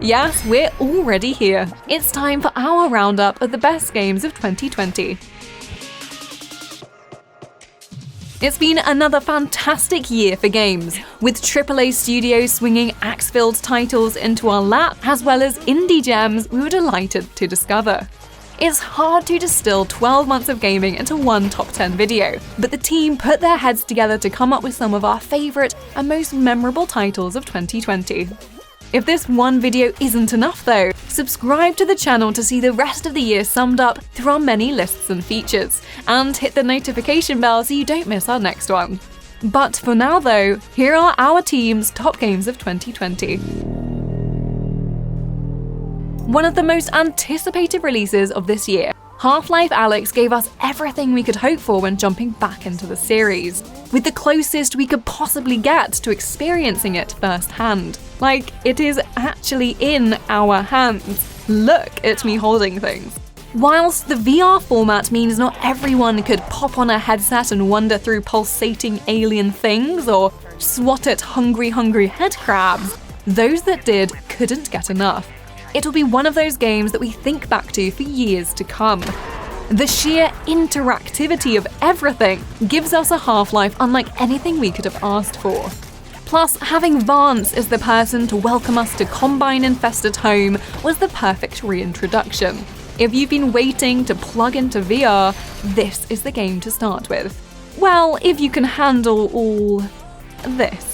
Yes, we're already here. It's time for our roundup of the best games of 2020. It's been another fantastic year for games, with AAA studios swinging axe-filled titles into our lap, as well as indie gems we were delighted to discover. It's hard to distill 12 months of gaming into one top 10 video, but the team put their heads together to come up with some of our favourite and most memorable titles of 2020. If this one video isn't enough though, subscribe to the channel to see the rest of the year summed up through our many lists and features, and hit the notification bell so you don't miss our next one. But for now though, here are our team's top games of 2020. One of the most anticipated releases of this year, Half-Life Alyx gave us everything we could hope for when jumping back into the series, with the closest we could possibly get to experiencing it firsthand. Like, it is actually in our hands. Look at me holding things. Whilst the VR format means not everyone could pop on a headset and wander through pulsating alien things or swat at hungry head crabs, those that did couldn't get enough. It'll be one of those games that we think back to for years to come. The sheer interactivity of everything gives us a Half-Life unlike anything we could have asked for. Plus, having Vance as the person to welcome us to Combine-infested home was the perfect reintroduction. If you've been waiting to plug into VR, this is the game to start with. Well, if you can handle all this.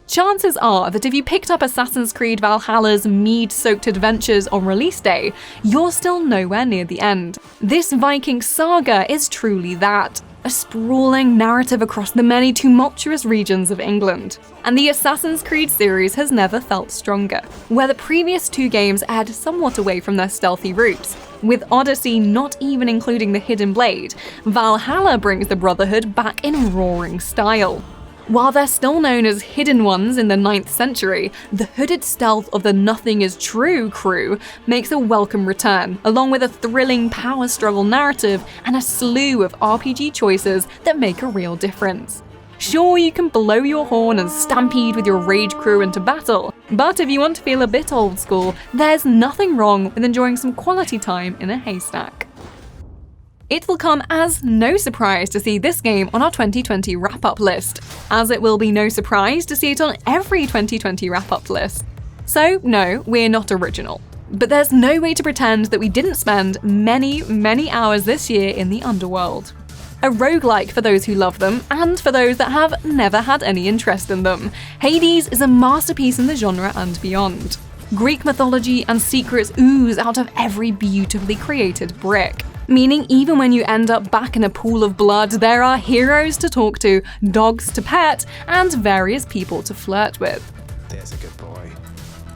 Chances are that if you picked up Assassin's Creed Valhalla's mead-soaked adventures on release day, you're still nowhere near the end. This Viking saga is truly that. A sprawling narrative across the many tumultuous regions of England. And the Assassin's Creed series has never felt stronger, where the previous two games aired somewhat away from their stealthy roots. With Odyssey not even including the hidden blade, Valhalla brings the Brotherhood back in roaring style. While they're still known as Hidden Ones in the 9th century, the hooded stealth of the Nothing Is True crew makes a welcome return, along with a thrilling power struggle narrative and a slew of RPG choices that make a real difference. Sure, you can blow your horn and stampede with your rage crew into battle, but if you want to feel a bit old school, there's nothing wrong with enjoying some quality time in a haystack. It will come as no surprise to see this game on our 2020 wrap-up list, as it will be no surprise to see it on every 2020 wrap-up list. So no, we're not original. But there's no way to pretend that we didn't spend many hours this year in the underworld. A roguelike for those who love them, and for those that have never had any interest in them, Hades is a masterpiece in the genre and beyond. Greek mythology and secrets ooze out of every beautifully created brick. Meaning even when you end up back in a pool of blood, there are heroes to talk to, dogs to pet, and various people to flirt with. There's a good boy.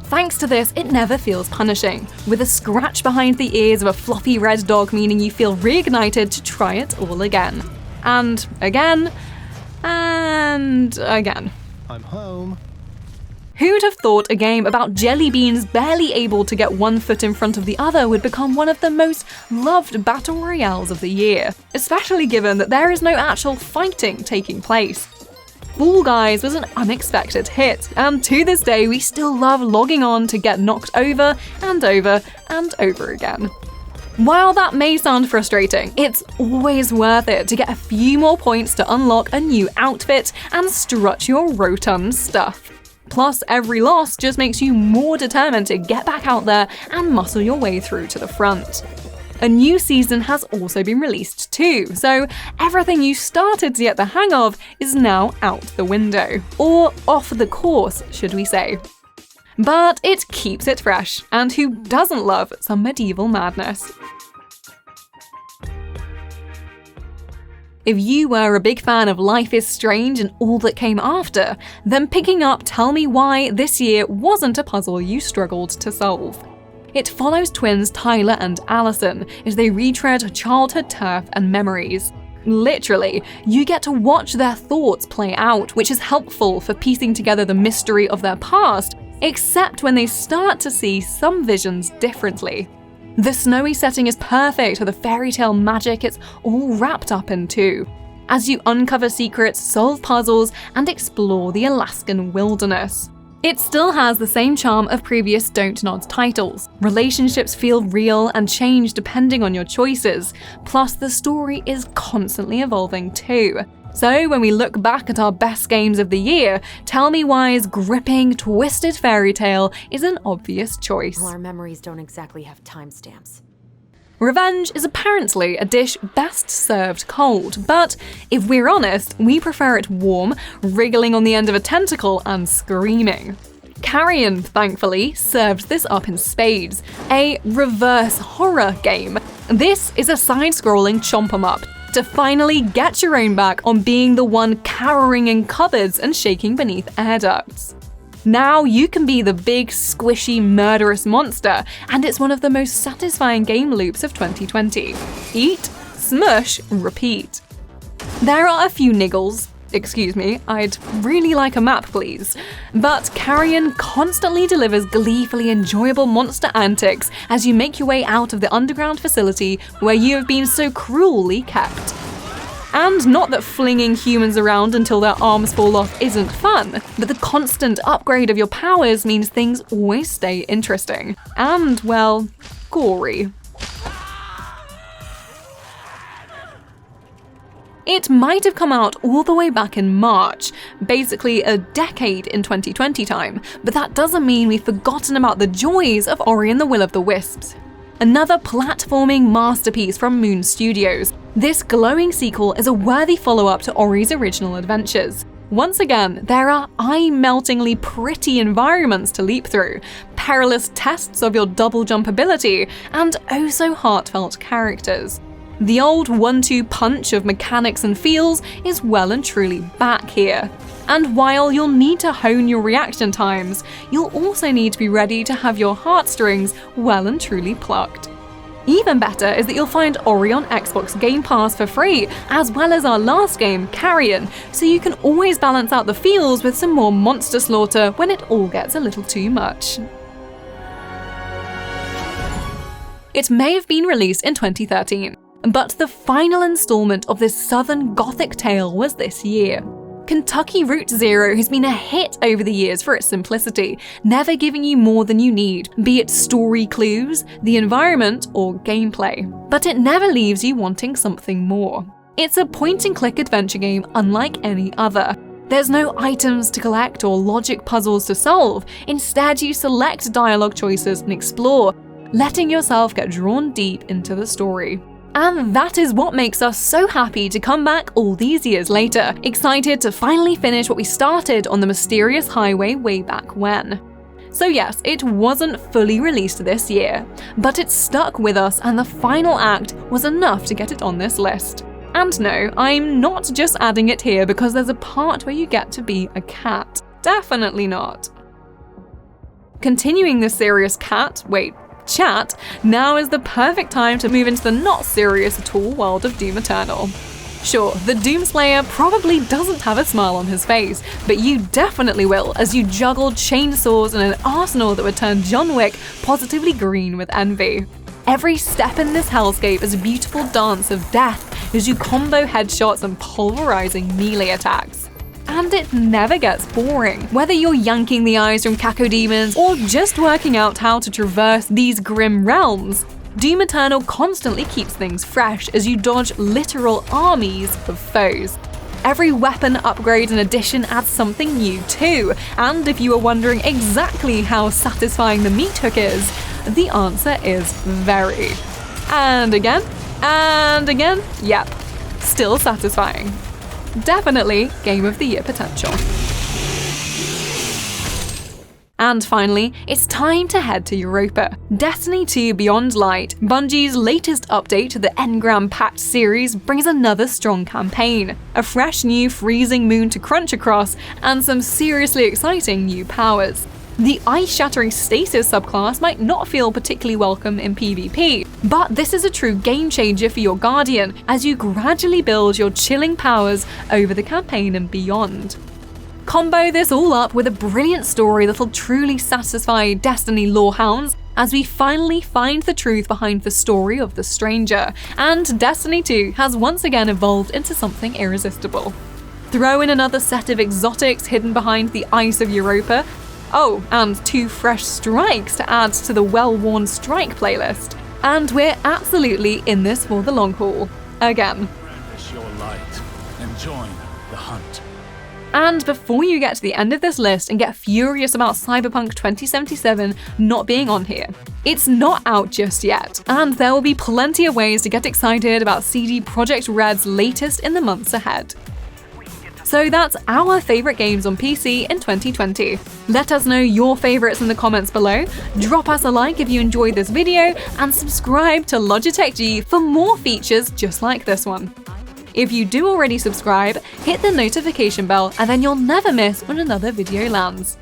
Thanks to this, it never feels punishing, with a scratch behind the ears of a fluffy red dog meaning you feel reignited to try it all again. And again, and again. I'm home. Who'd have thought a game about jelly beans barely able to get one foot in front of the other would become one of the most loved battle royales of the year, especially given that there is no actual fighting taking place. Fall Guys was an unexpected hit, and to this day we still love logging on to get knocked over and over and over again. While that may sound frustrating, it's always worth it to get a few more points to unlock a new outfit and strut your rotund stuff. Plus, every loss just makes you more determined to get back out there and muscle your way through to the front. A new season has also been released too, so everything you started to get the hang of is now out the window. Or off the course, should we say. But it keeps it fresh, and who doesn't love some medieval madness? If you were a big fan of Life is Strange and all that came after, then picking up Tell Me Why this year wasn't a puzzle you struggled to solve. It follows twins Tyler and Allison as they retread childhood turf and memories. Literally, you get to watch their thoughts play out, which is helpful for piecing together the mystery of their past, except when they start to see some visions differently. The snowy setting is perfect for the fairy tale magic it's all wrapped up in too, as you uncover secrets, solve puzzles, and explore the Alaskan wilderness. It still has the same charm of previous Don't Nod titles. Relationships feel real and change depending on your choices, plus the story is constantly evolving too. So when we look back at our best games of the year, Tell Me Why's gripping, twisted fairy tale is an obvious choice. Well, our memories don't exactly have timestamps. Revenge is apparently a dish best served cold, but if we're honest, we prefer it warm, wriggling on the end of a tentacle and screaming. Carrion, thankfully, served this up in spades, a reverse horror game. This is a side-scrolling chomp 'em up, to finally get your own back on being the one cowering in cupboards and shaking beneath air ducts. Now you can be the big, squishy, murderous monster, and it's one of the most satisfying game loops of 2020. Eat, smush, repeat. There are a few niggles. Excuse me, I'd really like a map, please. But Carrion constantly delivers gleefully enjoyable monster antics as you make your way out of the underground facility where you have been so cruelly kept. And not that flinging humans around until their arms fall off isn't fun, but the constant upgrade of your powers means things always stay interesting. And, well, gory. It might have come out all the way back in March, basically a decade in 2020 time, but that doesn't mean we've forgotten about the joys of Ori and the Will of the Wisps. Another platforming masterpiece from Moon Studios, this glowing sequel is a worthy follow-up to Ori's original adventures. Once again, there are eye-meltingly pretty environments to leap through, perilous tests of your double jump ability, and oh so heartfelt characters. The old 1-2 punch of mechanics and feels is well and truly back here. And while you'll need to hone your reaction times, you'll also need to be ready to have your heartstrings well and truly plucked. Even better is that you'll find Ori on Xbox Game Pass for free, as well as our last game, Carrion, so you can always balance out the feels with some more monster slaughter when it all gets a little too much. It may have been released in 2013, but the final installment of this southern gothic tale was this year. Kentucky Route Zero has been a hit over the years for its simplicity, never giving you more than you need, be it story clues, the environment, or gameplay. But it never leaves you wanting something more. It's a point-and-click adventure game unlike any other. There's no items to collect or logic puzzles to solve. Instead, you select dialogue choices and explore, letting yourself get drawn deep into the story. And that is what makes us so happy to come back all these years later, excited to finally finish what we started on the mysterious highway way back when. So yes, it wasn't fully released this year, but it stuck with us and the final act was enough to get it on this list. And no, I'm not just adding it here because there's a part where you get to be a cat. Definitely not. Continuing this serious chat, now is the perfect time to move into the not serious at all world of Doom Eternal. Sure, the Doomslayer probably doesn't have a smile on his face, but you definitely will as you juggle chainsaws and an arsenal that would turn John Wick positively green with envy. Every step in this hellscape is a beautiful dance of death as you combo headshots and pulverizing melee attacks. And it never gets boring. Whether you're yanking the eyes from cacodemons or just working out how to traverse these grim realms, Doom Eternal constantly keeps things fresh as you dodge literal armies of foes. Every weapon upgrade and addition adds something new too, and if you are wondering exactly how satisfying the meat hook is, the answer is very. And again, yep, still satisfying. Definitely Game of the Year potential. And finally, it's time to head to Europa. Destiny 2 Beyond Light, Bungie's latest update to the Engram Pact series, brings another strong campaign, a fresh new freezing moon to crunch across, and some seriously exciting new powers. The ice-shattering stasis subclass might not feel particularly welcome in PvP, but this is a true game-changer for your Guardian as you gradually build your chilling powers over the campaign and beyond. Combo this all up with a brilliant story that'll truly satisfy Destiny lorehounds as we finally find the truth behind the story of the Stranger, and Destiny 2 has once again evolved into something irresistible. Throw in another set of exotics hidden behind the ice of Europa, Oh, and 2 fresh strikes to add to the well-worn strike playlist. And we're absolutely in this for the long haul. Again. Brandish your light and join the hunt. And before you get to the end of this list and get furious about Cyberpunk 2077 not being on here, it's not out just yet, and there will be plenty of ways to get excited about CD Projekt Red's latest in the months ahead. So that's our favourite games on PC in 2020. Let us know your favourites in the comments below, drop us a like if you enjoyed this video, and subscribe to Logitech G for more features just like this one. If you do already subscribe, hit the notification bell and then you'll never miss when another video lands.